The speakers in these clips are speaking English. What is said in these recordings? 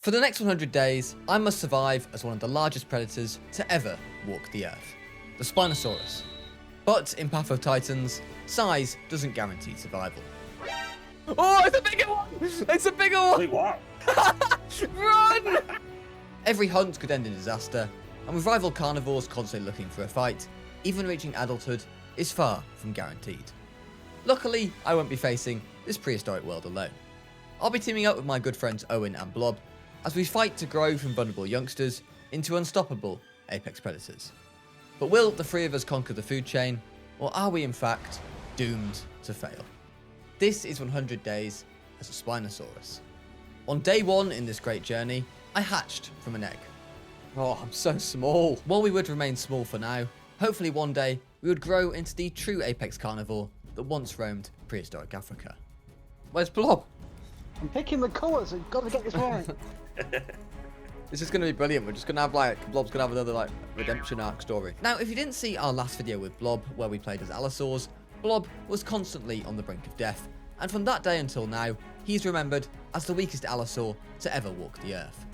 For the next 100 days, I must survive as one of the largest predators to ever walk the earth, the Spinosaurus. But in Path of Titans, size doesn't guarantee survival. Oh, it's a bigger one! It's a bigger one! Wait, what? Run! Every hunt could end in disaster, and with rival carnivores constantly looking for a fight, even reaching adulthood is far from guaranteed. Luckily, I won't be facing this prehistoric world alone. I'll be teaming up with my good friends Owen and Blob as we fight to grow from vulnerable youngsters into unstoppable apex predators. But will the three of us conquer the food chain, or are we in fact doomed to fail? This is 100 days as a Spinosaurus. On day one in this great journey, I hatched from an egg. Oh, I'm so small. While we would remain small for now, hopefully one day we would grow into the true apex carnivore that once roamed prehistoric Africa. Where's Blob? I'm picking the colours, I've got to get this right. This is going to be brilliant. We're just going to have Blob's going to have another redemption arc story. Now, if you didn't see our last video with Blob, where we played as allosaurs, Blob was constantly on the brink of death. And from that day until now, he's remembered as the weakest allosaur to ever walk the earth.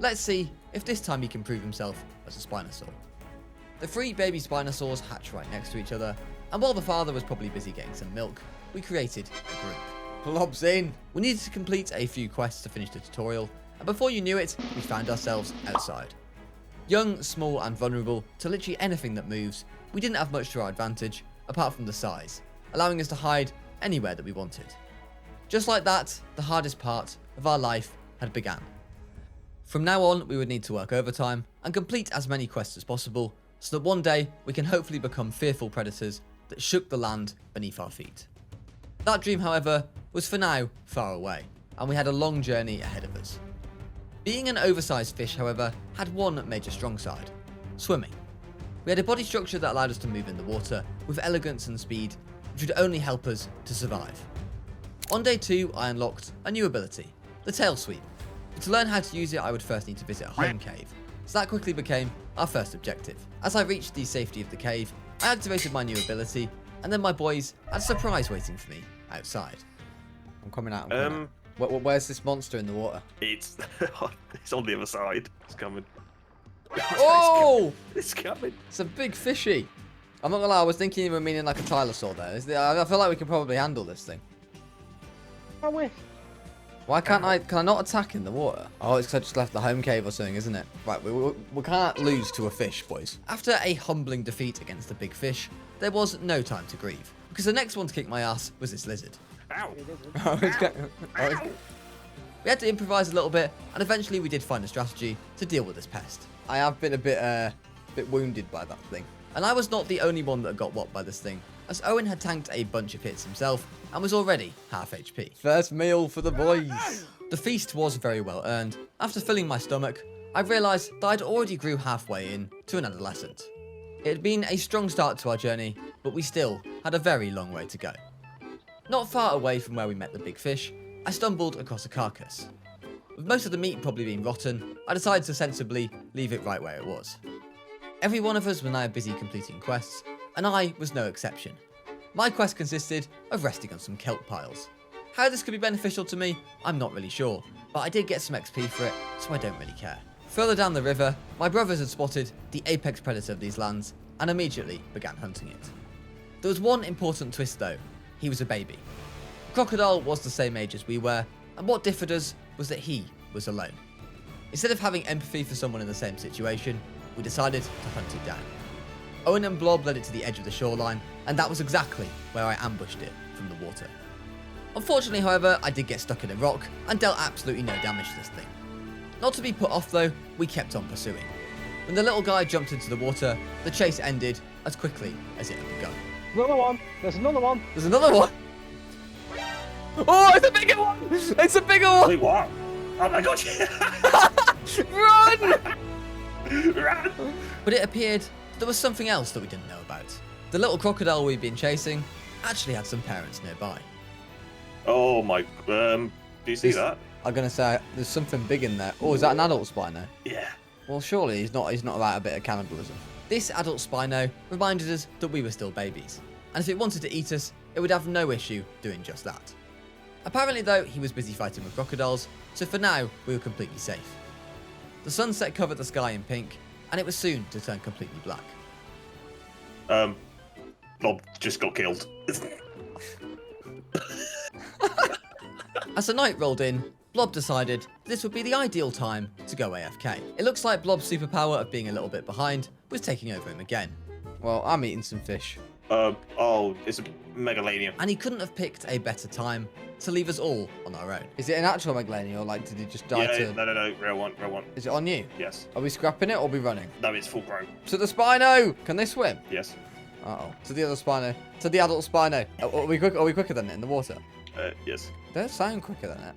Let's see if this time he can prove himself as a Spinosaur. The three baby Spinosaurs hatched right next to each other, and while the father was probably busy getting some milk, we created a group. Blob's in! We needed to complete a few quests to finish the tutorial, and before you knew it, we found ourselves outside. Young, small and vulnerable to literally anything that moves, we didn't have much to our advantage, apart from the size, allowing us to hide anywhere that we wanted. Just like that, the hardest part of our life had begun. From now on, we would need to work overtime and complete as many quests as possible, so that one day we can hopefully become fearful predators that shook the land beneath our feet. That dream, however, was for now far away, and we had a long journey ahead of us. Being an oversized fish, however, had one major strong side: swimming. We had a body structure that allowed us to move in the water with elegance and speed, which would only help us to survive. On day 2, I unlocked a new ability, the tail sweep. But to learn how to use it, I would first need to visit a home cave, so that quickly became our first objective. As I reached the safety of the cave, I activated my new ability, and then my boys had a surprise waiting for me outside. I'm coming out. Where's this monster in the water? It's on the other side. It's coming. Oh! It's coming. It's a big fishy. I'm not gonna lie, I was thinking you were meaning like a tylosaur there. I feel like we can probably handle this thing. I wish. Why can't I? Can I not attack in the water? Oh, it's because I just left the home cave or something, isn't it? Right, we can't lose to a fish, boys. After a humbling defeat against the big fish, there was no time to grieve, because the next one to kick my ass was this lizard. Ow. We had to improvise a little bit, and eventually we did find a strategy to deal with this pest. I have been a bit wounded by that thing. And I was not the only one that got whopped by this thing, as Owen had tanked a bunch of hits himself and was already half HP. First meal for the boys. The feast was very well earned. After filling my stomach, I realised that I'd already grew halfway in to an adolescent. It had been a strong start to our journey, but we still had a very long way to go. Not far away from where we met the big fish, I stumbled across a carcass. With most of the meat probably being rotten, I decided to sensibly leave it right where it was. Every one of us was now busy completing quests, and I was no exception. My quest consisted of resting on some kelp piles. How this could be beneficial to me, I'm not really sure, but I did get some XP for it, so I don't really care. Further down the river, my brothers had spotted the apex predator of these lands, and immediately began hunting it. There was one important twist though: he was a baby. The crocodile was the same age as we were, and what differed us was that he was alone. Instead of having empathy for someone in the same situation, we decided to hunt it down. Owen and Blob led it to the edge of the shoreline, and that was exactly where I ambushed it from the water. Unfortunately, however, I did get stuck in a rock and dealt absolutely no damage to this thing. Not to be put off though, we kept on pursuing. When the little guy jumped into the water, the chase ended as quickly as it had begun. Another one. There's another one. There's another one! Oh, it's a bigger one! It's a bigger one! Wait, what? Oh my god! Run! Run! But it appeared there was something else that we didn't know about. The little crocodile we'd been chasing actually had some parents nearby. Oh my. Do you see that? I'm gonna say there's something big in there. Oh, is that an adult Spino? Yeah. Well, surely he's not about a bit of cannibalism. This adult Spino reminded us that we were still babies, and if it wanted to eat us, it would have no issue doing just that. Apparently though, he was busy fighting with crocodiles, so for now, we were completely safe. The sunset covered the sky in pink, and it was soon to turn completely black. Blob just got killed. As the night rolled in, Blob decided this would be the ideal time to go AFK. It looks like Blob's superpower of being a little bit behind was taking over him again. Well, I'm eating some fish. Oh, it's a Megalania. And he couldn't have picked a better time to leave us all on our own. Is it an actual Megalania, or like did he just die Yeah, no, real one. Is it on you? Yes. Are we scrapping it or are we running? No, it's full grown. To the Spino! Can they swim? Yes. Uh-oh. To the other Spino. To the adult Spino. Are we quicker than it in the water? Yes. They don't sound quicker than it.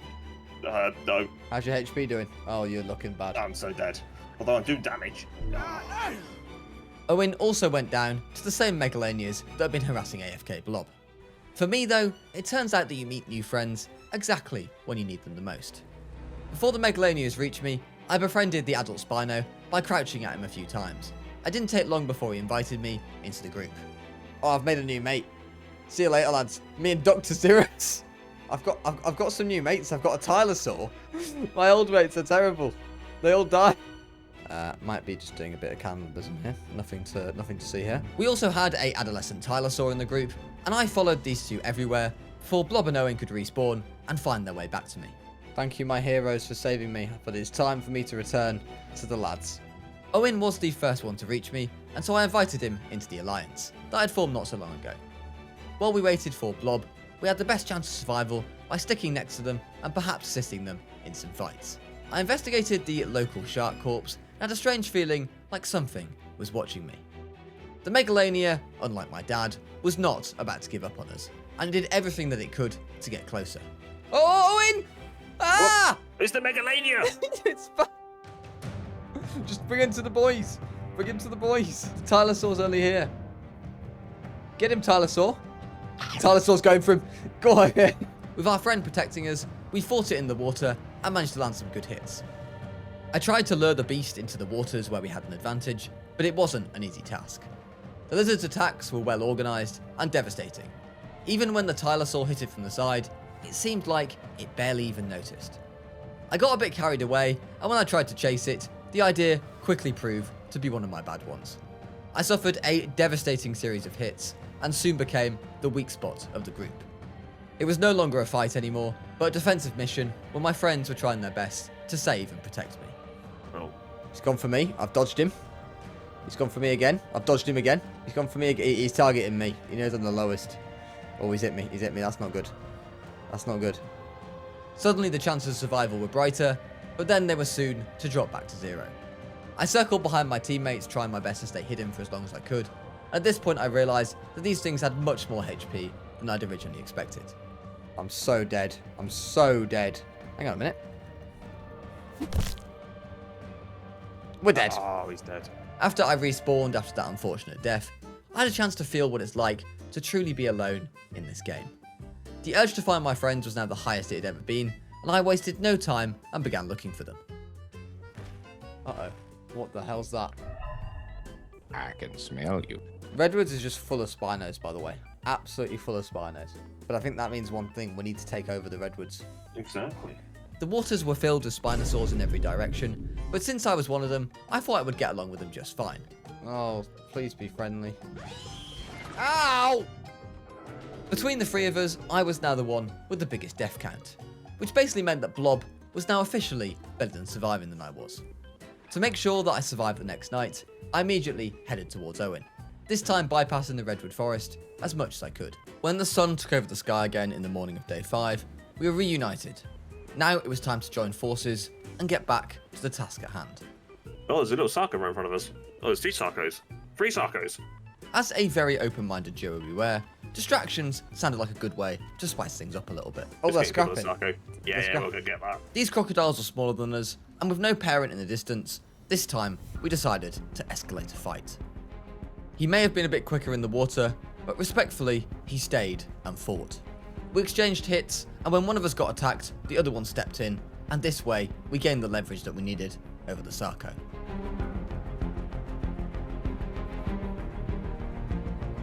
No. How's your HP doing? Oh, you're looking bad. I'm so dead. Although I do damage. Owen also went down to the same Megalanias that have been harassing AFK Blob. For me though, it turns out that you meet new friends exactly when you need them the most. Before the Megalanias reached me, I befriended the adult Spino by crouching at him a few times. I didn't take long before he invited me into the group. Oh, I've made a new mate. See you later, lads. Me and Dr. Cirrus. I've got some new mates. I've got a Tylosaur. My old mates are terrible. They all die. Might be just doing a bit of cannibalism here. Nothing to see here. We also had a adolescent Tylosaur in the group, and I followed these two everywhere before Blob and Owen could respawn and find their way back to me. Thank you, my heroes, for saving me, but it's time for me to return to the lads. Owen was the first one to reach me, and so I invited him into the alliance that I'd formed not so long ago. While we waited for Blob, we had the best chance of survival by sticking next to them and perhaps assisting them in some fights. I investigated the local shark corpse and had a strange feeling like something was watching me. The Megalania, unlike my dad, was not about to give up on us, and it did everything that it could to get closer. Oh, Owen! Ah! What? It's the Megalania! It's fine. Just bring him to the boys. Bring him to the boys. The Tylosaur's only here. Get him, Tylosaur. Tylosaur's going for him. Go ahead. With our friend protecting us, we fought it in the water and managed to land some good hits. I tried to lure the beast into the waters where we had an advantage, but it wasn't an easy task. The lizard's attacks were well organised and devastating. Even when the Tylosaur hit it from the side, it seemed like it barely even noticed. I got a bit carried away, and when I tried to chase it, the idea quickly proved to be one of my bad ones. I suffered a devastating series of hits, and soon became the weak spot of the group. It was no longer a fight anymore, but a defensive mission where my friends were trying their best to save and protect me. Oh. He's gone for me. I've dodged him. He's gone for me again. I've dodged him again. He's gone for me. He's targeting me. He knows I'm the lowest. Oh, he's hit me. He's hit me. That's not good. That's not good. Suddenly the chances of survival were brighter, but then they were soon to drop back to zero. I circled behind my teammates, trying my best to stay hidden for as long as I could. At this point I realised that these things had much more HP than I'd originally expected. I'm so dead. I'm so dead. Hang on a minute. We're dead. Oh, he's dead. After I respawned after that unfortunate death, I had a chance to feel what it's like to truly be alone in this game. The urge to find my friends was now the highest it had ever been, and I wasted no time and began looking for them. Uh-oh. What the hell's that? I can smell you. Redwoods is just full of Spinos, by the way. Absolutely full of Spinos. But I think that means one thing. We need to take over the Redwoods. Exactly. The waters were filled with Spinosaurs in every direction, but since I was one of them, I thought I would get along with them just fine. Oh, please be friendly. Ow! Between the three of us, I was now the one with the biggest death count, which basically meant that Blob was now officially better than surviving than I was. To make sure that I survived the next night, I immediately headed towards Owen, this time bypassing the redwood forest as much as I could. When the sun took over the sky again in the morning of day 5, we were reunited. Now it was time to join forces and get back to the task at hand. Oh, there's a little Sarko right in front of us. Oh, there's 2 Sarkos. 3 Sarkos. As a very open-minded duo we were, distractions sounded like a good way to spice things up a little bit. Oh, they're Let's get a scrapping. Sarko. Yeah, we're gonna get that. These crocodiles were smaller than us, and with no parent in the distance, this time we decided to escalate a fight. He may have been a bit quicker in the water, but respectfully, he stayed and fought. We exchanged hits, and when one of us got attacked, the other one stepped in, and this way, we gained the leverage that we needed over the Sarko.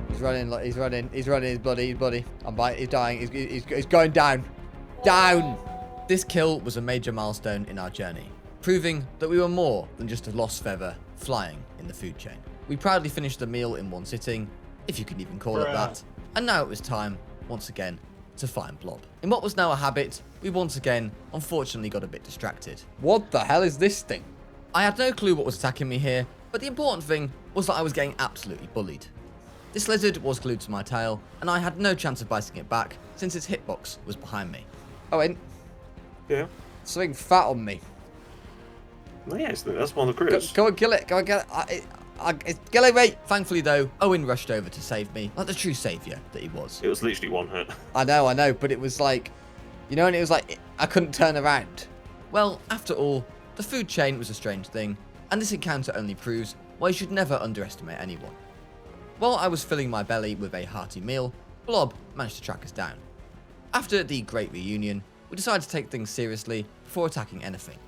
He's running, he's bloody. I'm he's dying, he's going down. Down! This kill was a major milestone in our journey, proving that we were more than just a lost feather flying in the food chain. We proudly finished the meal in one sitting, if you can even call it that, and now it was time, once again, to find Blob. In what was now a habit, we once again, unfortunately, got a bit distracted. What the hell is this thing? I had no clue what was attacking me here, but the important thing was that I was getting absolutely bullied. This lizard was glued to my tail, and I had no chance of biting it back since its hitbox was behind me. Owen. Yeah. Something fat on me. No, yes, that's one of the critters. Go and kill it. Go and get it. It's killing me. Thankfully, though, Owen rushed over to save me, like the true saviour that he was. It was literally one hit. I know, but it was like, you know, and it was like, I couldn't turn around. Well, after all, the food chain was a strange thing, and this encounter only proves why you should never underestimate anyone. While I was filling my belly with a hearty meal, Blob managed to track us down. After the great reunion, we decided to take things seriously before attacking anything.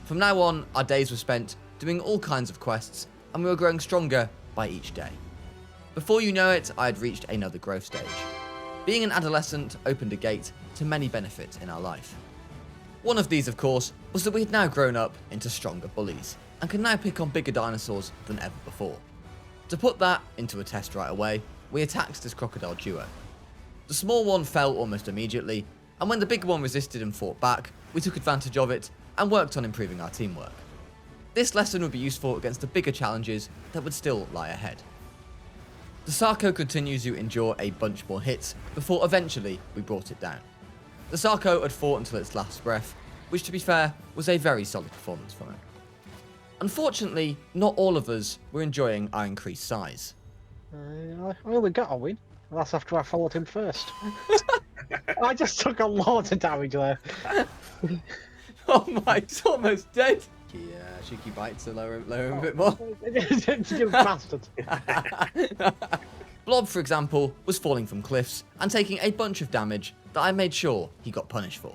From now on, our days were spent doing all kinds of quests, and we were growing stronger by each day. Before you know it, I had reached another growth stage. Being an adolescent opened a gate to many benefits in our life. One of these, of course, was that we had now grown up into stronger bullies, and could now pick on bigger dinosaurs than ever before. To put that into a test right away, we attacked this crocodile duo. The small one fell almost immediately, and when the bigger one resisted and fought back, we took advantage of it and worked on improving our teamwork. This lesson would be useful against the bigger challenges that would still lie ahead. The Sarco continued to endure a bunch more hits before eventually we brought it down. The Sarco had fought until its last breath, which to be fair was a very solid performance from it. Unfortunately, not all of us were enjoying our increased size. I only got Owen. That's after I followed him first. I just took a lot of damage there. Oh my, he's almost dead. Cheeky bites to lower him a bit more. You bastard. Blob, for example, was falling from cliffs and taking a bunch of damage that I made sure he got punished for.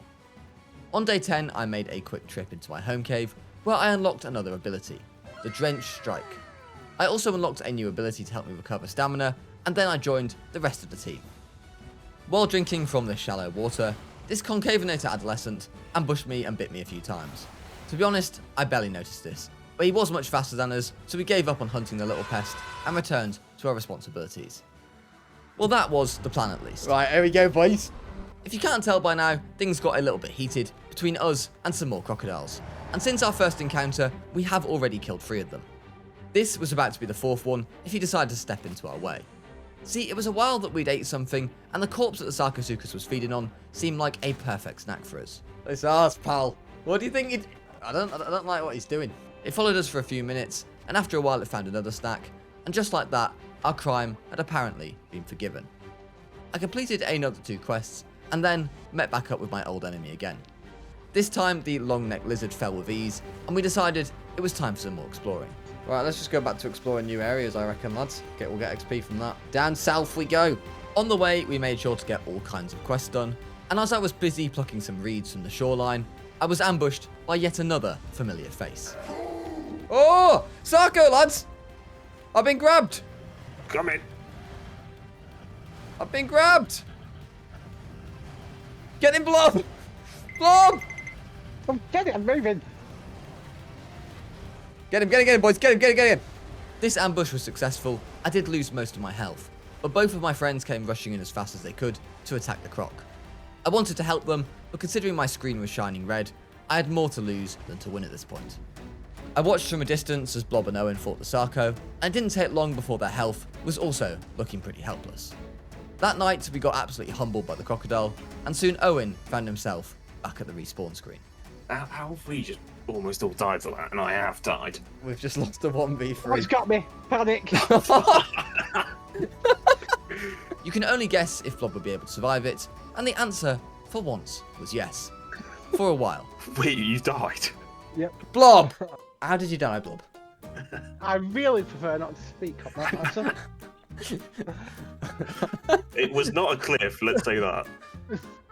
On day 10, I made a quick trip into my home cave, where I unlocked another ability, the Drench Strike. I also unlocked a new ability to help me recover stamina, and then I joined the rest of the team. While drinking from the shallow water, this concavinator adolescent ambushed me and bit me a few times. To be honest, I barely noticed this, but he was much faster than us, so we gave up on hunting the little pest and returned to our responsibilities. Well, that was the plan at least. Right, here we go, boys. If you can't tell by now, things got a little bit heated between us and some more crocodiles. And since our first encounter, we have already killed 3 of them. This was about to be the 4th one if he decided to step into our way. See, it was a while that we'd ate something, and the corpse that the Sarcosuchus was feeding on seemed like a perfect snack for us. This arse, pal. What do you think he'd... I don't like what he's doing. It followed us for a few minutes, and after a while it found another snack, and just like that, our crime had apparently been forgiven. I completed another 2 quests, and then met back up with my old enemy again. This time, the long-necked lizard fell with ease, and we decided it was time for some more exploring. Right, let's just go back to exploring new areas, I reckon, lads. We'll get XP from that. Down south we go. On the way, we made sure to get all kinds of quests done, and as I was busy plucking some reeds from the shoreline, I was ambushed by yet another familiar face. Oh! Sarco, lads! I've been grabbed! Come in. I've been grabbed! Get him, Blob! Blob! I'm moving. Get him, boys. Get him. This ambush was successful. I did lose most of my health, but both of my friends came rushing in as fast as they could to attack the croc. I wanted to help them, but considering my screen was shining red, I had more to lose than to win at this point. I watched from a distance as Blob and Owen fought the Sarco, and it didn't take long before their health was also looking pretty helpless. That night, we got absolutely humbled by the crocodile, and soon Owen found himself back at the respawn screen. How have we just almost all died to that, and I have died? We've just lost a 1v3. Oh, he's got me. Panic. You can only guess if Blob would be able to survive it, and the answer, for once, was yes. For a while. Wait, you died? Yep. Blob! How did you die, Blob? I really prefer not to speak on that answer. It was not a cliff, let's say that.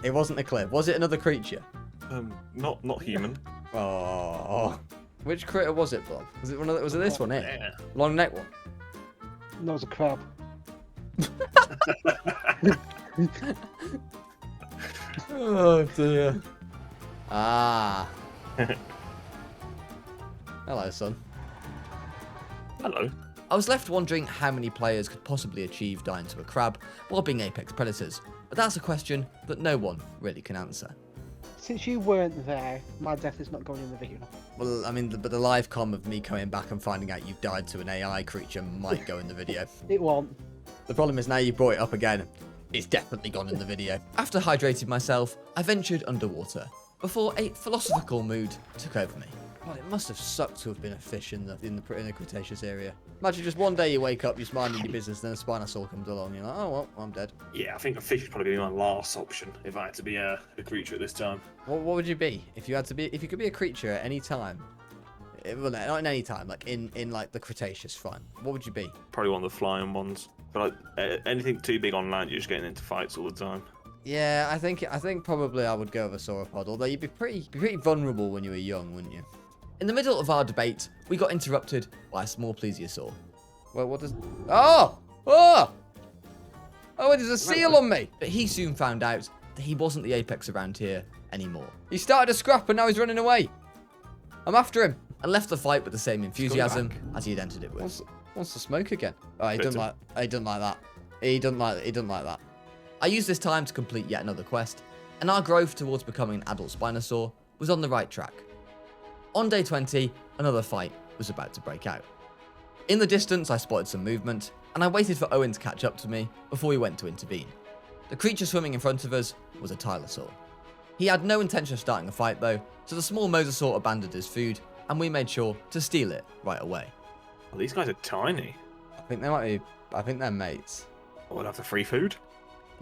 It wasn't a cliff. Was it another creature? Not human. Oh. Which critter was it, Blob? Was it this one here? Yeah. Long neck one? No, it's a crab. Oh dear. Ah. Hello, son. Hello. I was left wondering how many players could possibly achieve dying to a crab while being apex predators, but that's a question that no one really can answer. Since you weren't there, my death is not going in the video. Well, I mean, but the live comm of me coming back and finding out you've died to an AI creature might go in the video. It won't. The problem is now you brought it up again, it's definitely gone in the video. After hydrating myself, I ventured underwater before a philosophical mood took over me. God, it must have sucked to have been a fish in the Cretaceous area. Imagine just one day you wake up, you're just minding your business, then a Spinosaurus comes along, and you're like, oh well, I'm dead. Yeah, I think a fish would probably be my last option if I had to be a creature at this time. What would you be if you could be a creature at any time? Well, not in any time, like in like the Cretaceous, fine. What would you be? Probably one of the flying ones. But like, anything too big on land, you're just getting into fights all the time. Yeah, I think probably I would go with a sauropod, although you'd be pretty vulnerable when you were young, wouldn't you? In the middle of our debate, we got interrupted by a small plesiosaur. Well, what does... Oh! Oh! Oh, there's a seal on me! But he soon found out that he wasn't the apex around here anymore. He started a scrap and now he's running away. I'm after him. And left the fight with the same enthusiasm as he had entered it with. Wants to smoke again. Oh, he doesn't like that. He doesn't like that. I used this time to complete yet another quest, and our growth towards becoming an adult Spinosaur was on the right track. On day 20, another fight was about to break out. In the distance, I spotted some movement, and I waited for Owen to catch up to me before we went to intervene. The creature swimming in front of us was a Tylosaur. He had no intention of starting a fight though, so the small mosasaur abandoned his food, and we made sure to steal it right away. Well, these guys are tiny. I think they're mates. I would have the free food.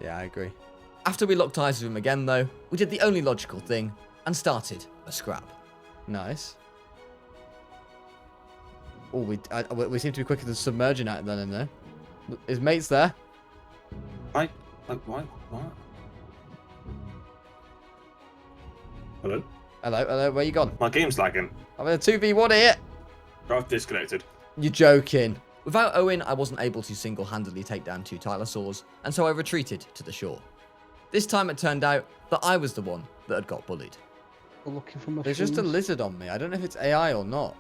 Yeah, I agree. After we locked eyes with him again though, we did the only logical thing, and started a scrap. Nice. Oh, we seem to be quicker than submerging out than in there. His mate's there. What? Hello? Hello, where you gone? My game's lagging. I'm in a 2v1 here. I've disconnected. You're joking. Without Owen, I wasn't able to single-handedly take down 2 Tylosaurs, and so I retreated to the shore. This time it turned out that I was the one that had got bullied. We're looking for mushrooms. There's just a lizard on me. I don't know if it's AI or not.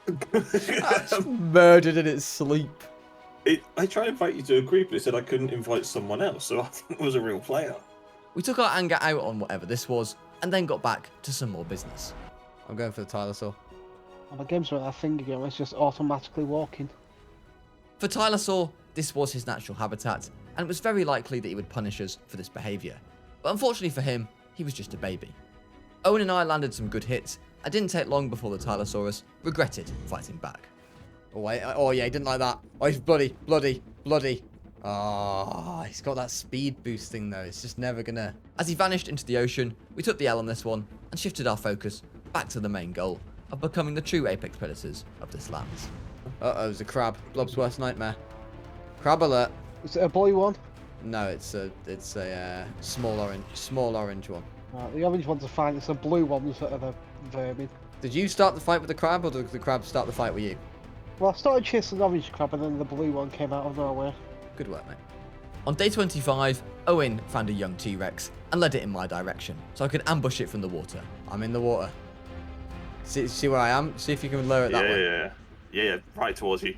It's murdered in its sleep. I tried to invite you to a group, but it said I couldn't invite someone else, so I think it was a real player. We took our anger out on whatever this was, and then got back to some more business. I'm going for the Tylosaur. Oh, my game's got that thing again, it's just automatically walking. For Tylosaur, this was his natural habitat, and it was very likely that he would punish us for this behaviour. But unfortunately for him, he was just a baby. Owen and I landed some good hits, and didn't take long before the Tylosaurus regretted fighting back. Oh yeah, he didn't like that. Oh, he's bloody. Oh, he's got that speed boost thing though. It's just never gonna... As he vanished into the ocean, we took the L on this one, and shifted our focus back to the main goal of becoming the true apex predators of this land. Uh-oh, there's a crab. Blob's worst nightmare. Crab alert. Is it a blue one? No, it's a small orange one. The orange ones are fine, it's the blue ones that are the vermin. Did you start the fight with the crab, or did the crab start the fight with you? Well, I started chasing the orange crab and then the blue one came out of nowhere. Good work, mate. On day 25, Owen found a young T-Rex and led it in my direction, so I could ambush it from the water. I'm in the water. See where I am? See if you can lure it that way. Yeah, right towards you.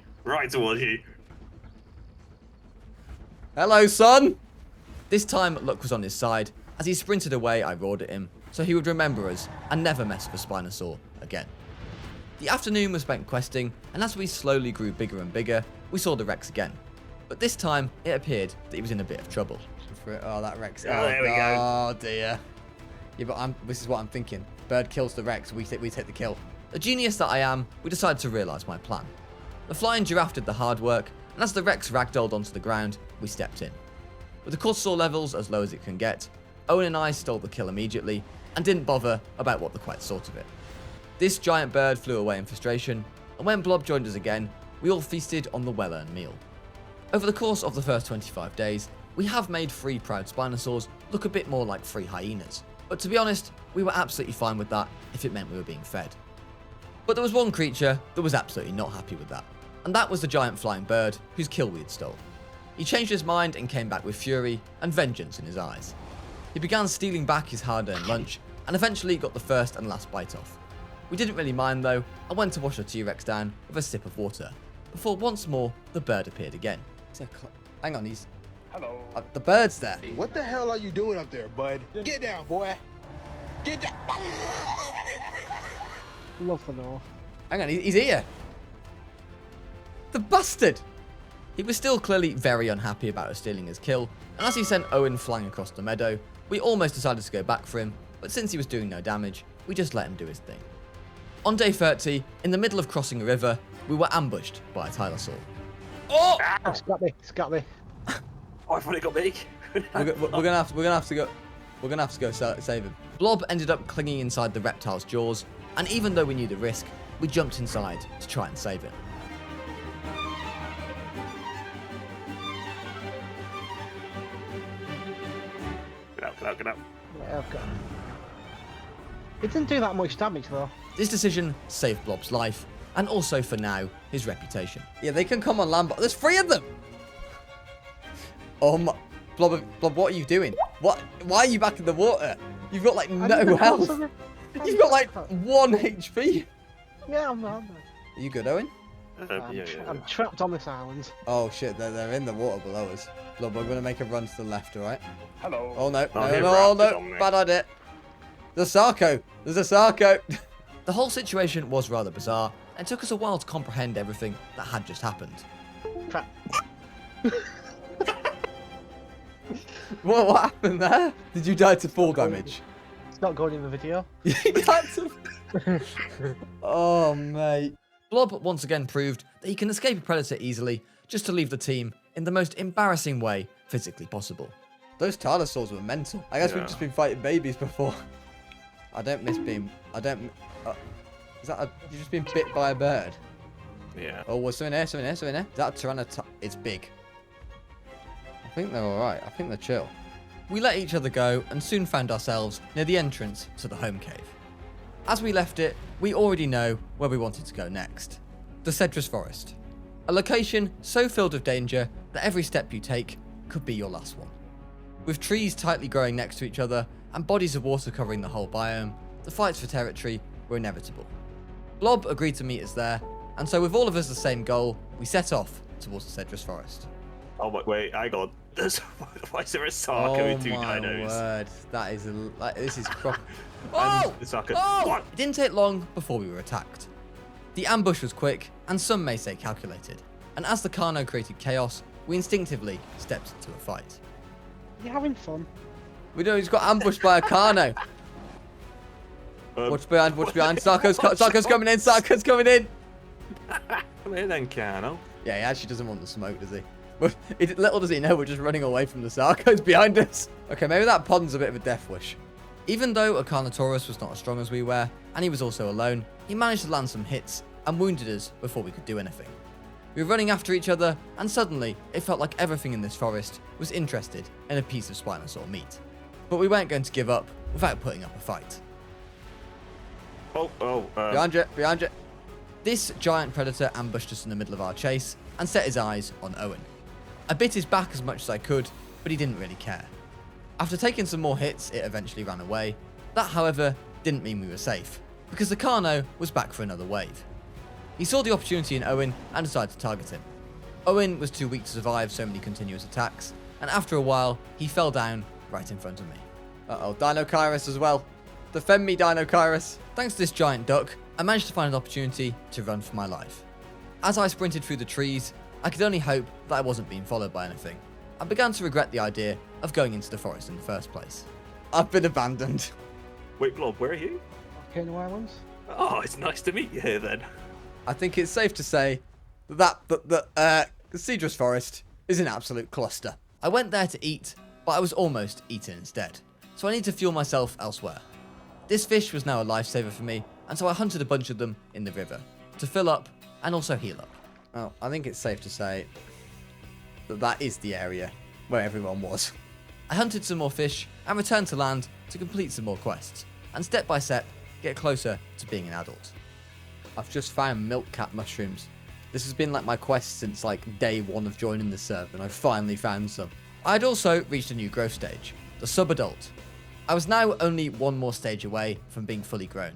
Hello, son! This time, luck was on his side. As he sprinted away, I roared at him, so he would remember us and never mess with a Spinosaur again. The afternoon was spent questing, and as we slowly grew bigger and bigger, we saw the Rex again. But this time, it appeared that he was in a bit of trouble. Oh, that Rex. Oh, there we go. Oh, dear. Yeah, but this is what I'm thinking. Bird kills the Rex, we take the kill. The genius that I am, we decided to realise my plan. The flying giraffe did the hard work, and as the Rex ragdolled onto the ground, we stepped in. With the cortisol levels as low as it can get, Owen and I stole the kill immediately, and didn't bother about what the quite thought of it. This giant bird flew away in frustration, and when Blob joined us again, we all feasted on the well-earned meal. Over the course of the first 25 days, we have made 3 proud Spinosaurs look a bit more like 3 hyenas. But to be honest, we were absolutely fine with that if it meant we were being fed. But there was one creature that was absolutely not happy with that, and that was the giant flying bird whose kill we had stole. he changed his mind and came back with fury and vengeance in his eyes. He began stealing back his hard-earned lunch and eventually got the first and last bite off. We didn't really mind though, and went to wash the T-Rex down with a sip of water, before once more the bird appeared again. Hang on, he's... Hello. The bird's there. What the hell are you doing up there, bud? Get down, boy. Get down. Love the north. Hang on, he's here. The bastard! He was still clearly very unhappy about us stealing his kill, and as he sent Owen flying across the meadow, we almost decided to go back for him, but since he was doing no damage, we just let him do his thing. On day 30, in the middle of crossing a river, we were ambushed by a Tylosaur. Oh! It's got me. Oh, I thought it got me. We're gonna have to go save him. Blob ended up clinging inside the reptile's jaws, and even though we knew the risk, we jumped inside to try and save it. Get out. Yeah, I've got him. It didn't do that much damage though. This decision saved Blob's life, and also for now, his reputation. Yeah, they can come on land, but there's 3 of them! Blob, what are you doing? Why are you back in the water? You've got like no health. You've got like 1 HP. Yeah, I'm not. Are you good, Owen? I'm trapped on this island. Oh shit, they're in the water below us. Blob, we're gonna make a run to the left, alright? Hello. Oh no, Oh, no, bad idea. There's a Sarco. The whole situation was rather bizarre, and it took us a while to comprehend everything that had just happened. Trap. What happened there? Did you die to fall damage? It's not going in the video. You died to... Oh, mate. Blob once again proved that he can escape a predator easily, just to leave the team in the most embarrassing way physically possible. Those Tylosaurs were mental. I guess we've just been fighting babies before. I don't miss being... You've just been bit by a bird? Yeah. Oh, what's in here? Is that a Tyrannosaurus? It's big. I think they're alright. I think they're chill. We let each other go and soon found ourselves near the entrance to the home cave. As we left it, we already know where we wanted to go next. The Cedrus Forest. A location so filled with danger that every step you take could be your last one. With trees tightly growing next to each other and bodies of water covering the whole biome, the fights for territory were inevitable. Blob agreed to meet us there, and so with all of us the same goal, we set off towards the Cedrus Forest. Oh, wait, hang on. Why is there a Sarco with 2 Oh my dinos? word, that is this is crop. And the Sarco. What? It didn't take long before we were attacked. The ambush was quick, and some may say calculated. And as the Carno created chaos, we instinctively stepped into a fight. You're having fun. We know he's got ambushed by a Carno. Watch behind. Sarco's coming in. Come here then, Carno. Yeah, he actually doesn't want the smoke, does he? But little does he know we're just running away from the Sarcos behind us. Okay, maybe that pond's a bit of a death wish. Even though a carnivorous was not as strong as we were, and he was also alone, he managed to land some hits and wounded us before we could do anything. We were running after each other, and suddenly it felt like everything in this forest was interested in a piece of Spinosaur meat. But we weren't going to give up without putting up a fight. Behind you. This giant predator ambushed us in the middle of our chase and set his eyes on Owen. I bit his back as much as I could, but he didn't really care. After taking some more hits, it eventually ran away. That, however, didn't mean we were safe, because the Carno was back for another wave. He saw the opportunity in Owen and decided to target him. Owen was too weak to survive so many continuous attacks, and after a while, he fell down right in front of me. Uh-oh, Dino-Kyrus as well. Defend me, Dino-Kyrus. Thanks to this giant duck, I managed to find an opportunity to run for my life. As I sprinted through the trees, I could only hope that I wasn't being followed by anything. I began to regret the idea of going into the forest in the first place. I've been abandoned. Wait, Blob, where are you? Volcano Islands? Oh, it's nice to meet you here then. I think it's safe to say that the Cedrus Forest is an absolute cluster. I went there to eat, but I was almost eaten instead, so I need to fuel myself elsewhere. This fish was now a lifesaver for me, and so I hunted a bunch of them in the river to fill up and also heal up. Well, I think it's safe to say that is the area where everyone was. I hunted some more fish and returned to land to complete some more quests, and step by step get closer to being an adult. I've just found milk cat mushrooms. This has been like my quest since like day 1 of joining the server, and I finally found some. I'd also reached a new growth stage, the sub-adult. I was now only one more stage away from being fully grown.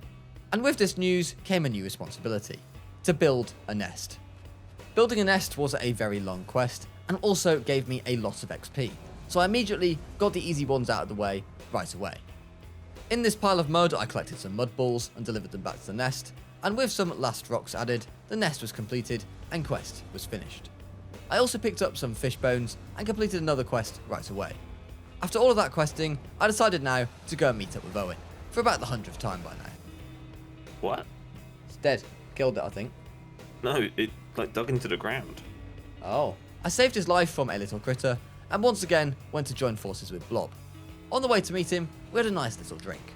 And with this news came a new responsibility, to build a nest. Building a nest was a very long quest, and also gave me a lot of XP, so I immediately got the easy ones out of the way right away. In this pile of mud, I collected some mud balls and delivered them back to the nest, and with some last rocks added, the nest was completed and quest was finished. I also picked up some fish bones and completed another quest right away. After all of that questing, I decided now to go and meet up with Owen, for about the 100th time by now. What? It's dead. Killed it, I think. No, it like dug into the ground. Oh. I saved his life from a little critter, and once again went to join forces with Blob. On the way to meet him, we had a nice little drink.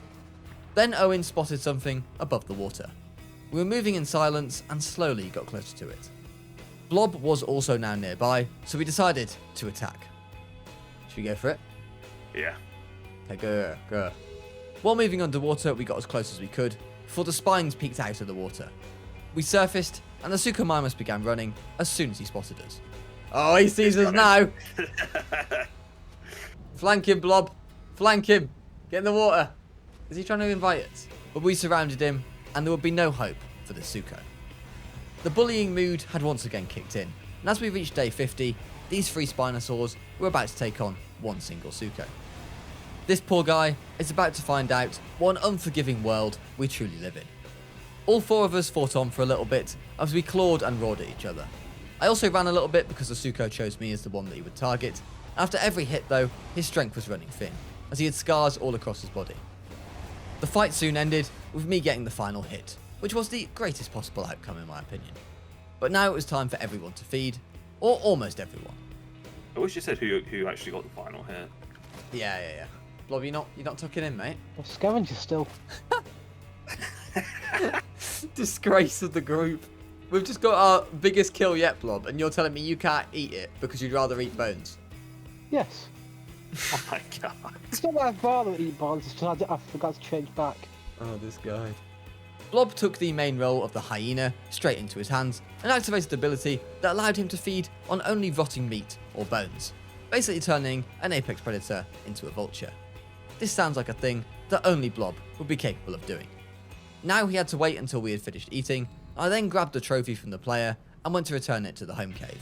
Then Owen spotted something above the water. We were moving in silence and slowly got closer to it. Blob was also now nearby, so we decided to attack. Should we go for it? Yeah. Okay, go. While moving underwater, we got as close as we could, before the spines peeked out of the water. We surfaced, and the Suchomimus began running as soon as he spotted us. Oh, he sees us now! Flank him, Blob! Flank him! Get in the water! Is he trying to invite us? But we surrounded him, and there would be no hope for the Sucho. The bullying mood had once again kicked in, and as we reached day 50, these 3 Spinosaurs were about to take on one single Sucho. This poor guy is about to find out what an unforgiving world we truly live in. All 4 of us fought on for a little bit as we clawed and roared at each other. I also ran a little bit because the Sucho chose me as the one that he would target. After every hit though, his strength was running thin, as he had scars all across his body. The fight soon ended with me getting the final hit, which was the greatest possible outcome in my opinion. But now it was time for everyone to feed, or almost everyone. I wish you said who actually got the final hit. Yeah. Blob, you're not tucking in, mate. Well, scavenger still. Disgrace of the group. We've just got our biggest kill yet, Blob, and you're telling me you can't eat it because you'd rather eat bones. Yes. Oh my god. It's not that I bother to eat bones, it's just I forgot to change back. Oh, this guy. Blob took the main role of the hyena straight into his hands and activated the ability that allowed him to feed on only rotting meat or bones, basically turning an apex predator into a vulture. This sounds like a thing that only Blob would be capable of doing. Now he had to wait until we had finished eating. I then grabbed the trophy from the player and went to return it to the home cave.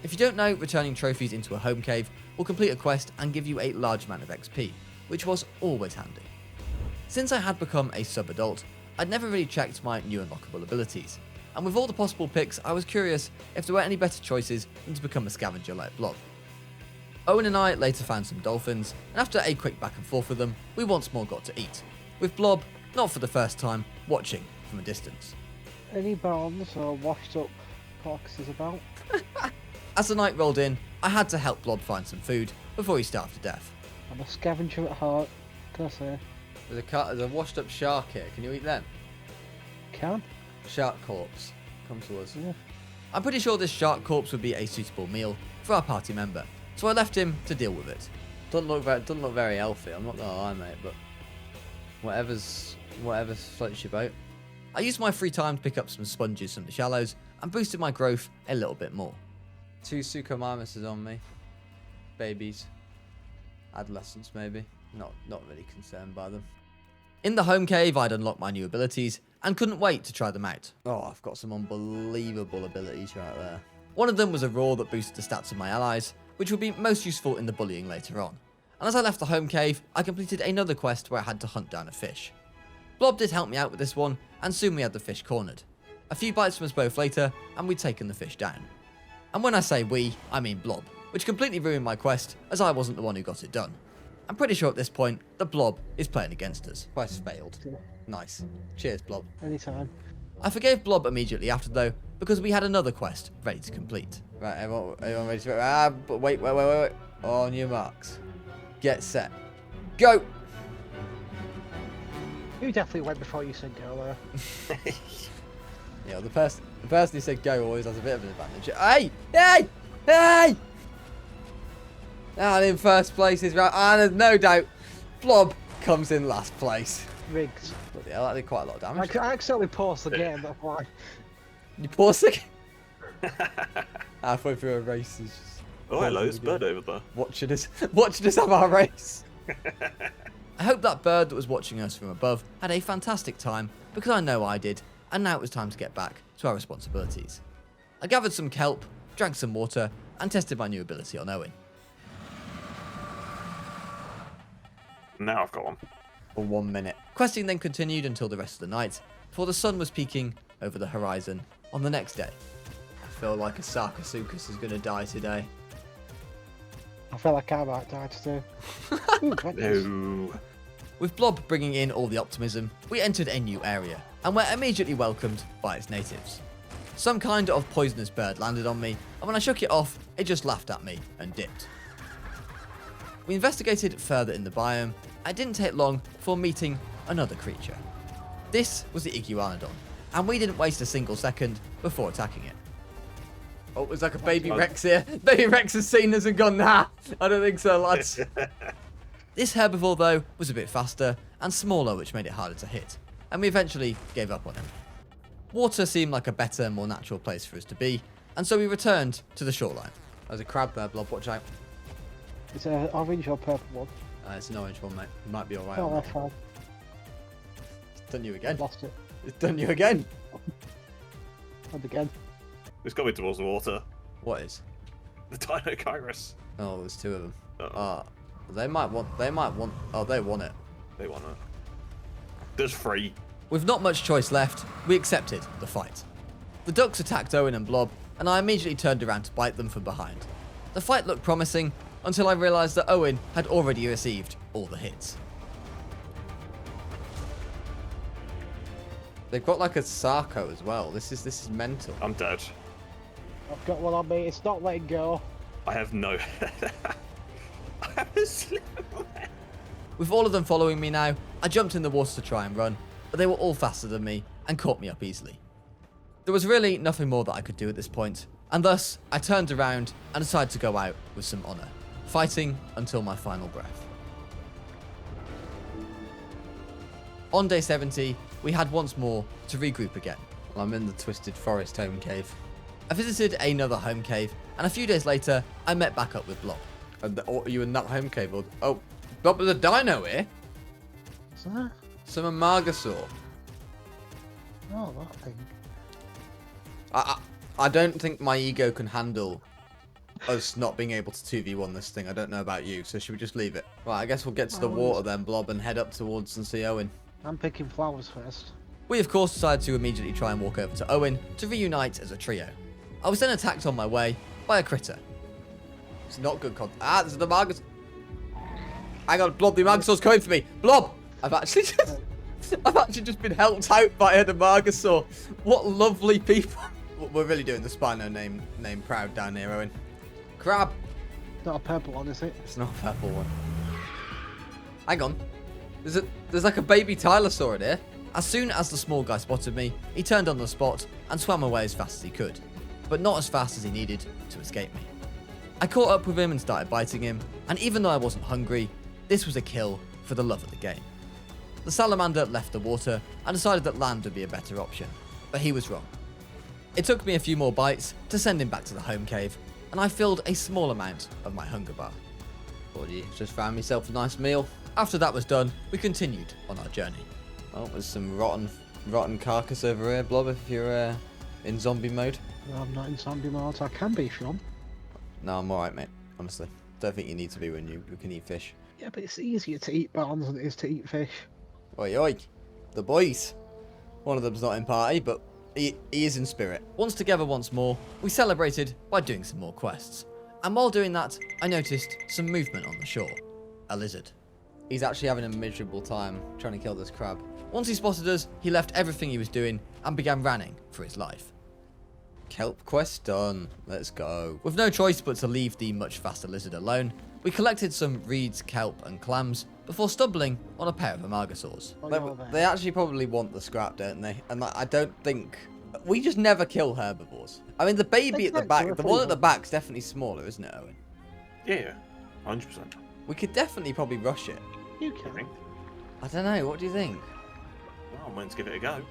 If you don't know, returning trophies into a home cave will complete a quest and give you a large amount of XP, which was always handy. Since I had become a sub-adult, I'd never really checked my new unlockable abilities, and with all the possible picks, I was curious if there were any better choices than to become a scavenger like Blob. Owen and I later found some dolphins, and after a quick back and forth with them, we once more got to eat, with Blob, not for the first time, watching from a distance. Any bones or washed up carcasses about? As the night rolled in, I had to help Blob find some food before he starved to death. I'm a scavenger at heart, can I say? There's a washed up shark here, can you eat them? Can? Shark corpse. Come to us. Yeah. I'm pretty sure this shark corpse would be a suitable meal for our party member, so I left him to deal with it. Doesn't look very healthy, I'm not gonna lie, mate, but whatever floats your boat. I used my free time to pick up some sponges from the shallows and boosted my growth a little bit more. 2 Suchomimuses on me. Babies. Adolescents maybe. Not really concerned by them. In the home cave, I'd unlocked my new abilities and couldn't wait to try them out. Oh, I've got some unbelievable abilities right there. One of them was a roar that boosted the stats of my allies, which would be most useful in the bullying later on. And as I left the home cave, I completed another quest where I had to hunt down a fish. Blob did help me out with this one, and soon we had the fish cornered. A few bites from us both later, and we'd taken the fish down. And when I say we, I mean Blob, which completely ruined my quest, as I wasn't the one who got it done. I'm pretty sure at this point, the Blob is playing against us. Quest failed. Nice. Cheers, Blob. Anytime. I forgave Blob immediately after though, because we had another quest ready to complete. Right, everyone ready to... but wait. On your marks. Get set. Go! You definitely went before you said go there. Yeah, the person who said go always has a bit of an advantage. Hey! And in first place is right, and there's no doubt, Blob comes in last place. Rigs. Bloody hell, that did quite a lot of damage. I accidentally paused the game, that's why. You paused the game? Halfway through a race, he's just Oh, hello, it's Bird over there. watching us have our race. I hope that bird that was watching us from above had a fantastic time, because I know I did, and now it was time to get back to our responsibilities. I gathered some kelp, drank some water, and tested my new ability on Owen. Now I've got one. For 1 minute. Questing then continued until the rest of the night, before the sun was peeking over the horizon on the next day. I feel like a Sarcosuchus is going to die today. I feel like I might die too. Ooh, goodness. No. With Blob bringing in all the optimism, we entered a new area, and were immediately welcomed by its natives. Some kind of poisonous bird landed on me, and when I shook it off, it just laughed at me and dipped. We investigated further in the biome, and it didn't take long before meeting another creature. This was the Iguanodon, and we didn't waste a single second before attacking it. Oh, there's like a baby Rex here. Baby Rex has seen us and gone, nah, I don't think so, lads. This herbivore, though, was a bit faster and smaller, which made it harder to hit, and we eventually gave up on him. Water seemed like a better, more natural place for us to be, and so we returned to the shoreline. There's a crab there, Blob, watch out. It's an orange or purple one. It's an orange one, mate. You might be alright. Oh, that's fine. It's done you again. Lost it. It's done you again. And again. It's coming towards the water. What is? The Dino-Kyrus. Oh, there's two of them. Uh-oh. They might want, oh, they want it. They want it. There's 3. With not much choice left, we accepted the fight. The ducks attacked Owen and Blob, and I immediately turned around to bite them from behind. The fight looked promising until I realised that Owen had already received all the hits. They've got like a Sarco as well. This is mental. I'm dead. I've got one on me. It's not letting go. I have no... I have a slip. With all of them following me now, I jumped in the water to try and run, but they were all faster than me and caught me up easily. There was really nothing more that I could do at this point, and thus I turned around and decided to go out with some honour, fighting until my final breath. On day 70, we had once more to regroup again. I'm in the Twisted Forest home cave. I visited another home cave, and a few days later, I met back up with Blob. Are you in that home cave? Oh, Blob, there's a dino here. What's that? Some Amargasaur. Oh, that thing. I don't think my ego can handle us not being able to 2v1 this thing. I don't know about you, so should we just leave it? Right, I guess we'll get to the water then, Blob, and head up towards and see Owen. I'm picking flowers first. We, of course, decided to immediately try and walk over to Owen to reunite as a trio. I was then attacked on my way by a critter. It's not good content. There's the Amargasaur. Hang on, Blob, the Amargasaur's coming for me. Blob! I've actually just been helped out by an Amargasaur. What lovely people. We're really doing the Spino name proud down here, Owen. Crab. Not a purple one, is it? It's not a purple one. Hang on. There's like a baby Tylosaur in here. As soon as the small guy spotted me, he turned on the spot and swam away as fast as he could, but not as fast as he needed to escape me. I caught up with him and started biting him, and even though I wasn't hungry, this was a kill for the love of the game. The salamander left the water and decided that land would be a better option, but he was wrong. It took me a few more bites to send him back to the home cave, and I filled a small amount of my hunger bar. Thought you just found myself a nice meal. After that was done, we continued on our journey. Oh, there's some rotten carcass over here, Blob, if you're in zombie mode. No, I'm not in zombie mode. I can be, Sean. No, I'm alright, mate. Honestly. Don't think you need to be when you can eat fish. Yeah, but it's easier to eat bones than it is to eat fish. Oi, oi. The boys. One of them's not in party, but he is in spirit. Once together once more, we celebrated by doing some more quests. And while doing that, I noticed some movement on the shore. A lizard. He's actually having a miserable time trying to kill this crab. Once he spotted us, he left everything he was doing and began running for his life. Kelp quest done. Let's go. With no choice but to leave the much faster lizard alone, we collected some reeds, kelp and clams before stumbling on a pair of Amargasaurs. They actually probably want the scrap, don't they? And I don't think... We just never kill herbivores. I mean, the baby at the back, the one at the back's definitely smaller, isn't it, Owen? Yeah, 100%. We could definitely probably rush it. You I can. think. I don't know, what do you think? Well, I'm willing to give it a go.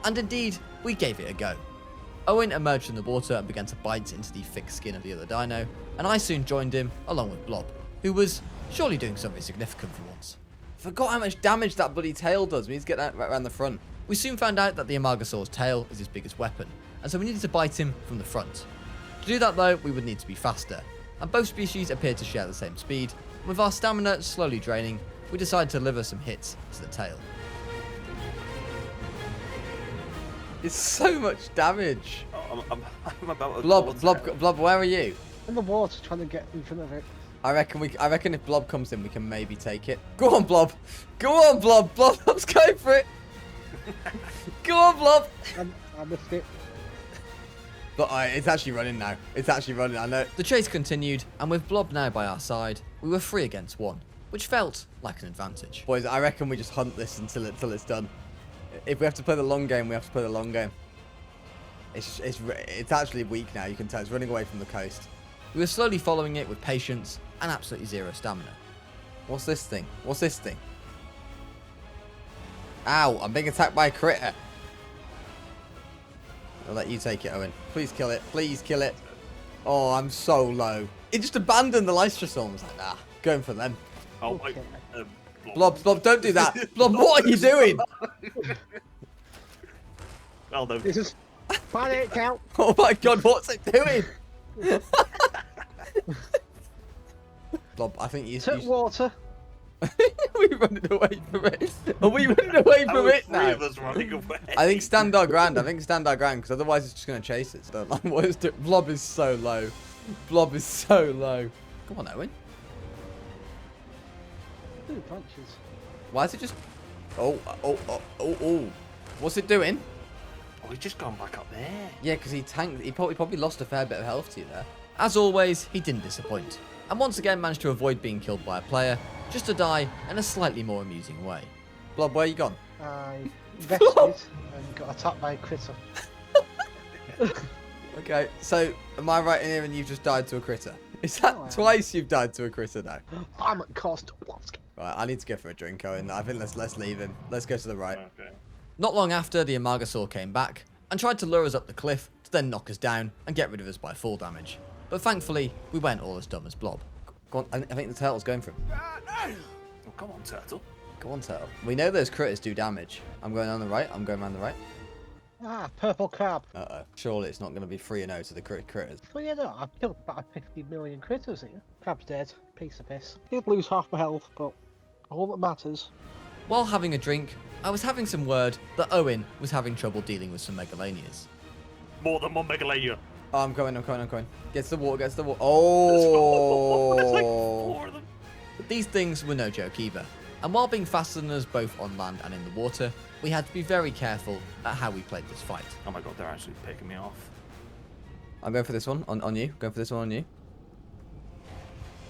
And indeed, we gave it a go. Owen emerged from the water and began to bite into the thick skin of the other dino, and I soon joined him, along with Blob, who was surely doing something significant for once. Forgot how much damage that bloody tail does. We need to get that right around the front. We soon found out that the Amargasaur's tail is his biggest weapon, and so we needed to bite him from the front. To do that though, we would need to be faster, and both species appeared to share the same speed. With our stamina slowly draining, we decided to deliver some hits to the tail. It's so much damage. Oh, I'm about to Blob, where are you? In the water, trying to get in front of it. I reckon if Blob comes in, we can maybe take it. Go on, Blob. Go on, Blob. Blob's going for it. Go on, Blob. I missed it. But it's actually running now. It's actually running, I know. The chase continued, and with Blob now by our side, we were 3 against 1, which felt like an advantage. Boys, I reckon we just hunt this until it's done. If we have to play the long game, we have to play the long game. It's actually weak now, you can tell. It's running away from the coast. We were slowly following it with patience and absolutely 0 stamina. What's this thing? What's this thing? Ow, I'm being attacked by a critter. I'll let you take it, Owen. Please kill it. Please kill it. Oh, I'm so low. It just abandoned the Lystrosaurus. I was like, nah, going for them. Oh, my. Blob, don't do that. Blob, what are you doing? Well done. This is panic out. Oh my god, what's it doing? Blob, I think you... Took water. Are we running away from it? Are we running away from it now? Of us running away. I think stand our ground. Because otherwise it's just going to chase us. What is it? Blob is so low. Blob is so low. Come on, Owen. 2 punches. Why is it just... Oh. What's it doing? Oh, he's just gone back up there. Yeah, because he tanked. He probably lost a fair bit of health to you there. As always, he didn't disappoint. And once again managed to avoid being killed by a player, just to die in a slightly more amusing way. Blob, where you gone? I vested and got attacked by a critter. Okay, so am I right in here and you've just died to a critter? Is that twice you've died to a critter now? I'm at cost. Right, I need to go for a drink, Owen. I think let's leave him. Let's go to the right. Okay. Not long after, the Amargasaur came back and tried to lure us up the cliff to then knock us down and get rid of us by fall damage. But thankfully, we weren't all as dumb as Blob. Go on, I think the turtle's going for him. Oh, come on, turtle. Go on, turtle. We know those critters do damage. I'm going on the right. I'm going around the right. Ah, purple crab. Uh-oh. Surely it's not going to be 3-0 to the critters. Well, you know, I've killed about 50 million critters here. Crab's dead. Piece of piss. Did lose half my health, but all that matters. While having a drink, I was having some word that Owen was having trouble dealing with some Megalanias. More than one Megalania. Oh, I'm coming. Gets the water, There's like Oh! 4 of them. But these things were no joke either. And while being faster than us both on land and in the water, we had to be very careful at how we played this fight. Oh my god, they're actually picking me off. I'm going for this one on you. Going for this one on you.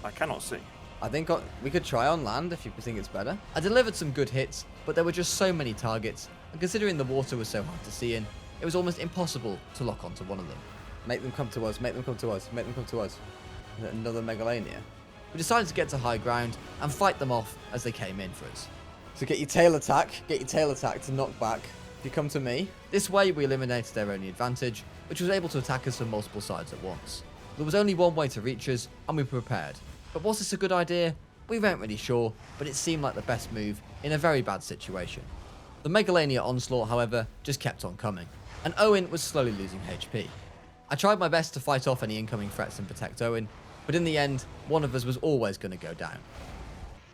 I cannot see. I think we could try on land if you think it's better. I delivered some good hits, but there were just so many targets, and considering the water was so hard to see in, it was almost impossible to lock onto one of them. Make them come to us, make them come to us, make them come to us. Another Megalania. We decided to get to high ground and fight them off as they came in for us. So get your tail attack to knock back. If you come to me, this way we eliminated their only advantage, which was able to attack us from multiple sides at once. There was only one way to reach us, and we were prepared. But was this a good idea? We weren't really sure, but it seemed like the best move in a very bad situation. The Megalania onslaught, however, just kept on coming, and Owen was slowly losing HP. I tried my best to fight off any incoming threats and protect Owen, but in the end, one of us was always going to go down.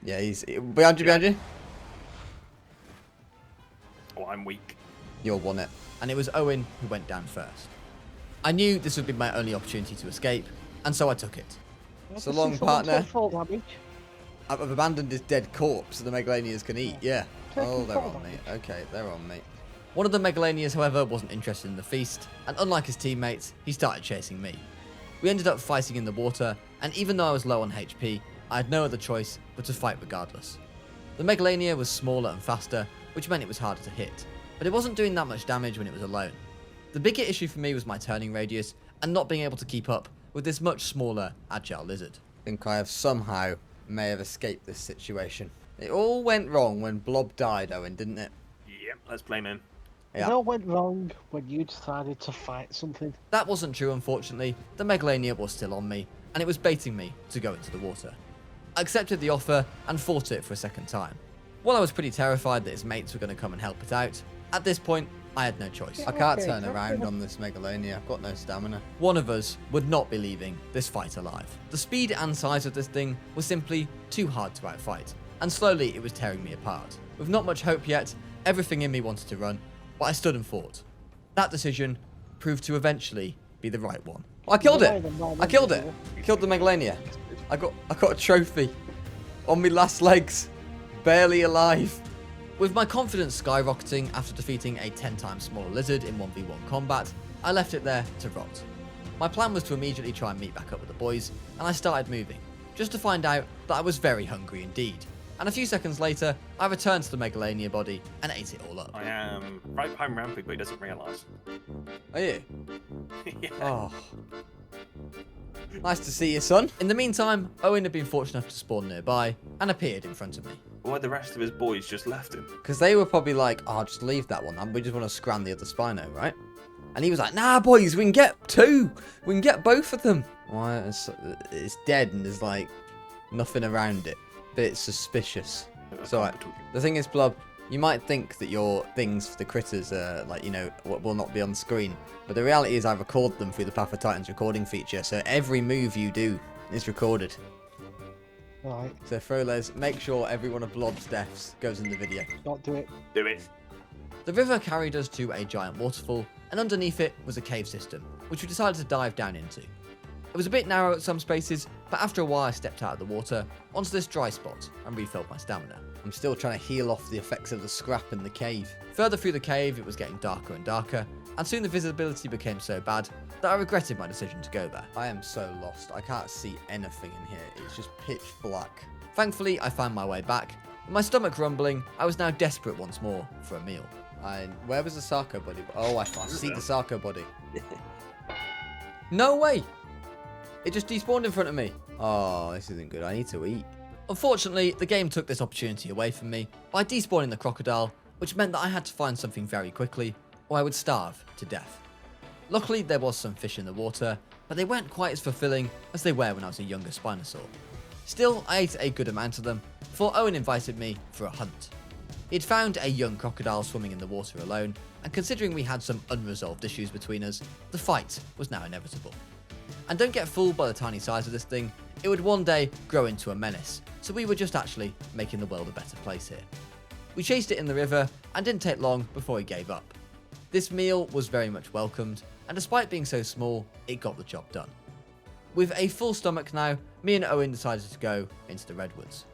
Yeah, he's behind you. Oh, I'm weak. You'll want it. And it was Owen who went down first. I knew this would be my only opportunity to escape, and so I took it. So long, partner. I've abandoned his dead corpse so the Megalanias can eat, yeah. Oh, they're on me. Okay, they're on me. One of the Megalanias, however, wasn't interested in the feast, and unlike his teammates, he started chasing me. We ended up fighting in the water, and even though I was low on HP, I had no other choice but to fight regardless. The Megalania was smaller and faster, which meant it was harder to hit, but it wasn't doing that much damage when it was alone. The bigger issue for me was my turning radius, and not being able to keep up with this much smaller, agile lizard. I think I have somehow may have escaped this situation. It all went wrong when Blob died, Owen, didn't it? Yep, let's blame him. It all went wrong when you decided to fight something. That wasn't true, unfortunately. The Megalania was still on me, and it was baiting me to go into the water. I accepted the offer and fought it for a second time. While I was pretty terrified that his mates were going to come and help it out, at this point, I had no choice. I can't turn around on this Megalania. I've got no stamina. One of us would not be leaving this fight alive. The speed and size of this thing was simply too hard to outfight, and slowly it was tearing me apart. With not much hope yet, everything in me wanted to run, but I stood and fought. That decision proved to eventually be the right one. I killed it! I killed it! Killed the Megalania. I got a trophy. On my last legs. Barely alive. With my confidence skyrocketing after defeating a 10 times smaller lizard in 1v1 combat, I left it there to rot. My plan was to immediately try and meet back up with the boys, and I started moving, just to find out that I was very hungry indeed. And a few seconds later, I returned to the Megalania body and ate it all up. I am right behind Rampy, but he doesn't realise. Are you? Yeah. Oh. Nice to see you, son. In the meantime, Owen had been fortunate enough to spawn nearby and appeared in front of me. Why the rest of his boys just left him? Because they were probably like, oh, just leave that one. We just want to scram the other Spino, right? And he was like, nah, boys, we can get two. We can get both of them. Why? It's dead and there's like nothing around it. Bit suspicious. So the thing is, Blob, you might think that your things for the critters like, you know, will not be on screen. But the reality is I record them through the Path of Titans recording feature. So every move you do is recorded. Right, So Froles, make sure every one of Blob's deaths goes in the video. don't do it. Do it. The river carried us to a giant waterfall, and underneath it was a cave system, which we decided to dive down into. It was a bit narrow at some spaces, but after a while I stepped out of the water onto this dry spot and refilled my stamina. I'm still trying to heal off the effects of the scrap in the cave. Further through the cave, it was getting darker and darker, and soon the visibility became so bad that I regretted my decision to go there. I am so lost. I can't see anything in here. It's just pitch black. Thankfully, I found my way back. With my stomach rumbling, I was now desperate once more for a meal. Where was the Sarko body? Oh, I see the Sarko body. No way! It just despawned in front of me. Oh, this isn't good. I need to eat. Unfortunately, the game took this opportunity away from me by despawning the crocodile, which meant that I had to find something very quickly, or I would starve to death. Luckily, there was some fish in the water, but they weren't quite as fulfilling as they were when I was a younger Spinosaur. Still, I ate a good amount of them before Owen invited me for a hunt. He'd found a young crocodile swimming in the water alone, and considering we had some unresolved issues between us, the fight was now inevitable. And don't get fooled by the tiny size of this thing, it would one day grow into a menace, so we were just actually making the world a better place here. We chased it in the river, and didn't take long before he gave up. This meal was very much welcomed, and despite being so small, it got the job done. With a full stomach now, me and Owen decided to go into the redwoods.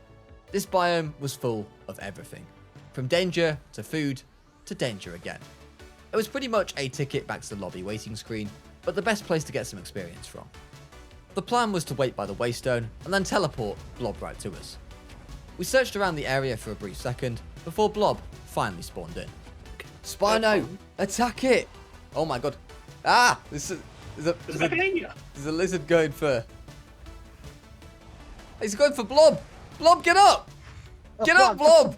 This biome was full of everything, from danger to food to danger again. It was pretty much a ticket back to the lobby waiting screen, but the best place to get some experience from. The plan was to wait by the waystone and then teleport Blob right to us. We searched around the area for a brief second before Blob finally spawned in. Spino, attack it! Oh my god. Ah! There's There's a a lizard going for... He's going for Blob! Blob, get up! Get up, Blob!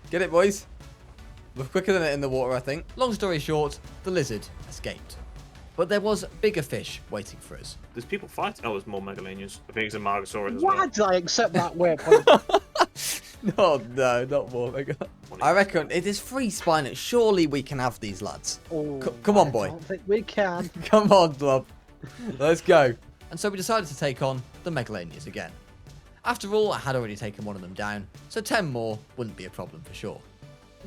Get it, boys. We're quicker than it in the water, I think. Long story short, the lizard escaped. But there was bigger fish waiting for us. There's people fighting. Oh, there's more Megalanians. I think it's a Megasaurus as Why well. did I accept that waypoint? No, not more. I reckon it is free Spino. Surely we can have these lads. Oh, Come on, I boy. don't think we can. Come on, Blob. Let's go. And so we decided to take on the Megalanias again. After all, I had already taken one of them down, so 10 more wouldn't be a problem for sure.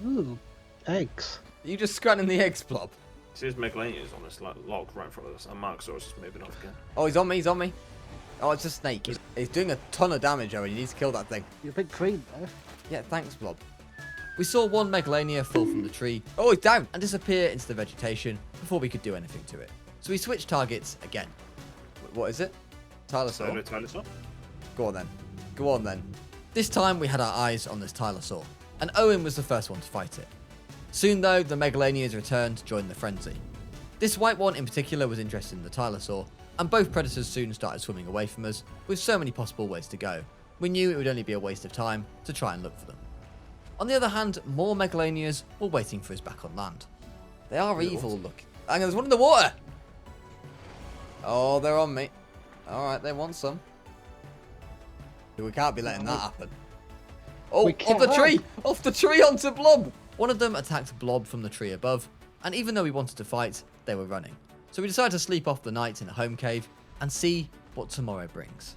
Ooh, eggs. You just scratching the eggs, Blob. See, there's Megalanians on this log right in front of us, and Megasaurus is moving off again. Oh, he's on me, he's on me. Oh, it's a snake. He's doing a ton of damage, Owen. You need to kill that thing. You're a big cream there. Yeah, thanks, Blob. We saw one Megalania fall from the tree Oh, he's down. and disappear into the vegetation before we could do anything to it. So we switched targets again. What is it? Tylosaur. Tylosaur? Go on, then. Go on, then. This time we had our eyes on this Tylosaur, and Owen was the first one to fight it. Soon though, the Megalanias returned to join the frenzy. This white one in particular was interested in the Tylosaur, and both predators soon started swimming away from us, with so many possible ways to go. We knew it would only be a waste of time to try and look for them. On the other hand, more Megalanias were waiting for his back on land. They are evil looking. Hang on, there's one in the water! Oh, they're on me. Alright, they want some. We can't be letting that happen. Oh, off the tree! Off the tree onto Blob! One of them attacked Blob from the tree above, and even though we wanted to fight, they were running. So we decided to sleep off the night in a home cave and see what tomorrow brings.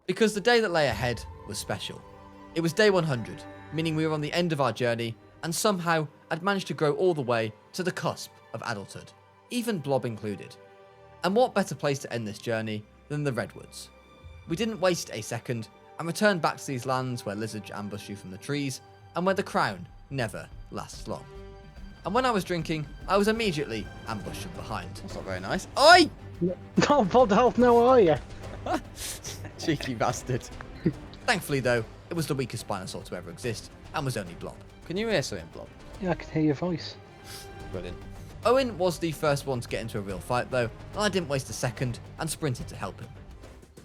Because the day that lay ahead was special. It was day 100, meaning we were on the end of our journey, and somehow I'd managed to grow all the way to the cusp of adulthood, even Blob included. And what better place to end this journey than the Redwoods? We didn't waste a second and returned back to these lands where lizards ambush you from the trees and where the crown never lasts long. And when I was drinking, I was immediately ambushed from behind. That's not very nice. Oi! Oh, what the hell now are you? Cheeky bastard. Thankfully though, it was the weakest Spinosaur to ever exist and was only Blob. Can you hear something, Blob? Yeah, I can hear your voice. Brilliant. Owen was the first one to get into a real fight though, and I didn't waste a second and sprinted to help him.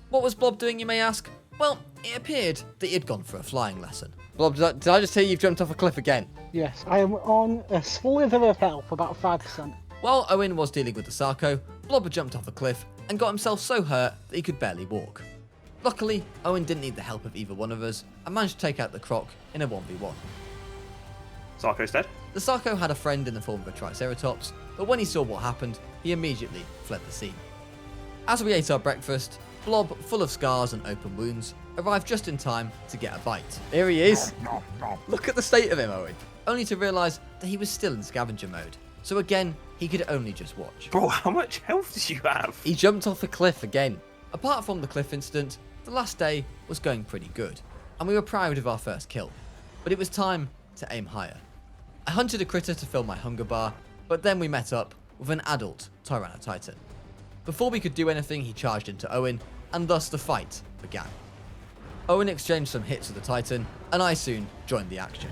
What was Blob doing, you may ask? Well, it appeared that he'd gone for a flying lesson. Blob, did I just hear you've jumped off a cliff again? Yes, I am on a slither of health, about 5%. While Owen was dealing with the Sarco, Blob had jumped off a cliff and got himself so hurt that he could barely walk. Luckily, Owen didn't need the help of either one of us and managed to take out the croc in a 1v1. Sarko's dead. The Sarco had a friend in the form of a Triceratops, but when he saw what happened, he immediately fled the scene. As we ate our breakfast, Blob, full of scars and open wounds, arrived just in time to get a bite. Here he is. Look at the state of him, Owen. Only to realise that he was still in scavenger mode. So again, he could only just watch. Bro, how much health did you have? He jumped off a cliff again. Apart from the cliff incident, the last day was going pretty good, and we were proud of our first kill. But it was time to aim higher. I hunted a critter to fill my hunger bar, but then we met up with an adult Tyranotitan. Before we could do anything, he charged into Owen, and thus the fight began. Owen exchanged some hits with the Titan, and I soon joined the action.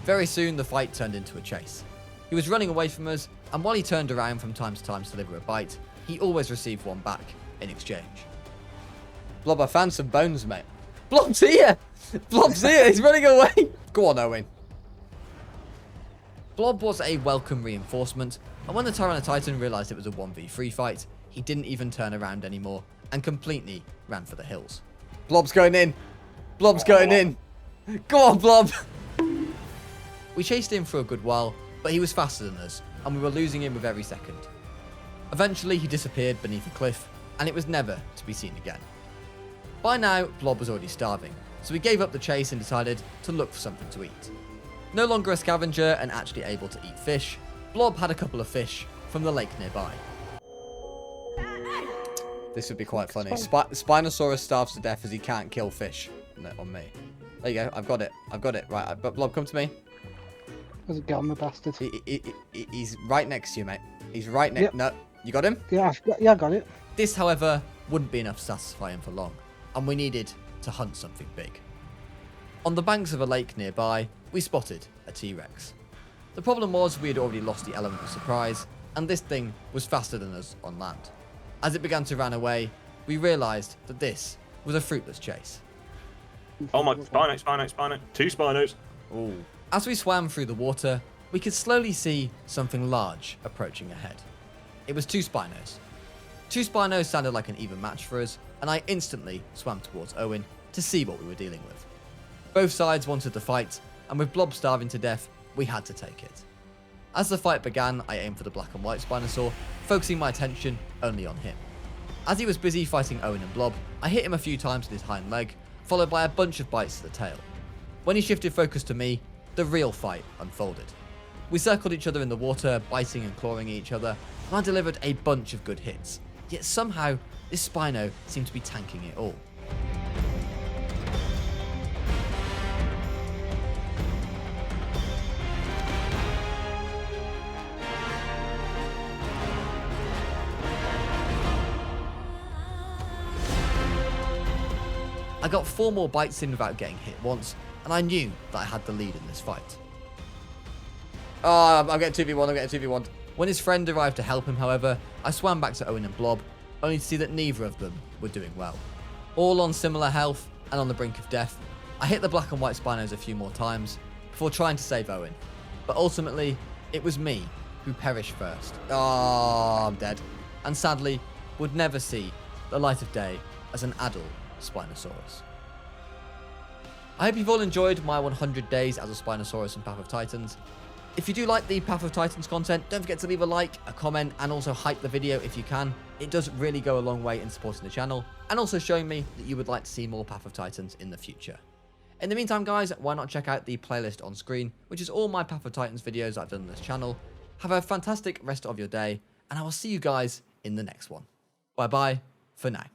Very soon, the fight turned into a chase. He was running away from us, and while he turned around from time to time to deliver a bite, he always received one back in exchange. Blob, I found some bones, mate. Blob's here! Blob's here! He's running away! Go on, Owen. Blob was a welcome reinforcement, and when the Tyranotitan realised it was a 1v3 fight, he didn't even turn around anymore and completely ran for the hills. Blob's going in! Blob's going in! Go on, Blob! We chased him for a good while, but he was faster than us, and we were losing him with every second. Eventually, he disappeared beneath a cliff, and it was never to be seen again. By now, Blob was already starving, so we gave up the chase and decided to look for something to eat. No longer a scavenger and actually able to eat fish, Blob had a couple of fish from the lake nearby. This would be quite funny. Spinosaurus starves to death as he can't kill fish on me. There you go. I've got it. I've got it. Right. But Blob, come to me. How's it going, the bastard? He's right next to you, mate. He's right next. Yep. No, you got him? Yeah, I got it. This, however, wouldn't be enough to satisfy him for long, and we needed to hunt something big. On the banks of a lake nearby, we spotted a T-Rex. The problem was we had already lost the element of surprise, and this thing was faster than us on land. As it began to run away, we realised that this was a fruitless chase. Oh my, Spino. 2 Spinos. Ooh. As we swam through the water, we could slowly see something large approaching ahead. It was 2 Spinos. 2 Spinos sounded like an even match for us, and I instantly swam towards Owen to see what we were dealing with. Both sides wanted to fight, and with Blob starving to death, we had to take it. As the fight began, I aimed for the black and white Spinosaur, focusing my attention only on him. As he was busy fighting Owen and Blob, I hit him a few times with his hind leg, followed by a bunch of bites to the tail. When he shifted focus to me, the real fight unfolded. We circled each other in the water, biting and clawing at each other, and I delivered a bunch of good hits. Yet somehow, this Spino seemed to be tanking it all. I got 4 more bites in without getting hit once, and I knew that I had the lead in this fight. Oh, I'm getting 2v1, When his friend arrived to help him, however, I swam back to Owen and Blob, only to see that neither of them were doing well. All on similar health and on the brink of death, I hit the black and white Spinos a few more times, before trying to save Owen. But ultimately, it was me who perished first. Oh, I'm dead. And sadly, would never see the light of day as an adult Spinosaurus. I hope you've all enjoyed my 100 days as a Spinosaurus in Path of Titans. If you do like the Path of Titans content, don't forget to leave a like, a comment, and also hype the video if you can. It does really go a long way in supporting the channel, and also showing me that you would like to see more Path of Titans in the future. In the meantime, guys, why not check out the playlist on screen, which is all my Path of Titans videos I've done on this channel. Have a fantastic rest of your day, and I will see you guys in the next one. Bye-bye for now.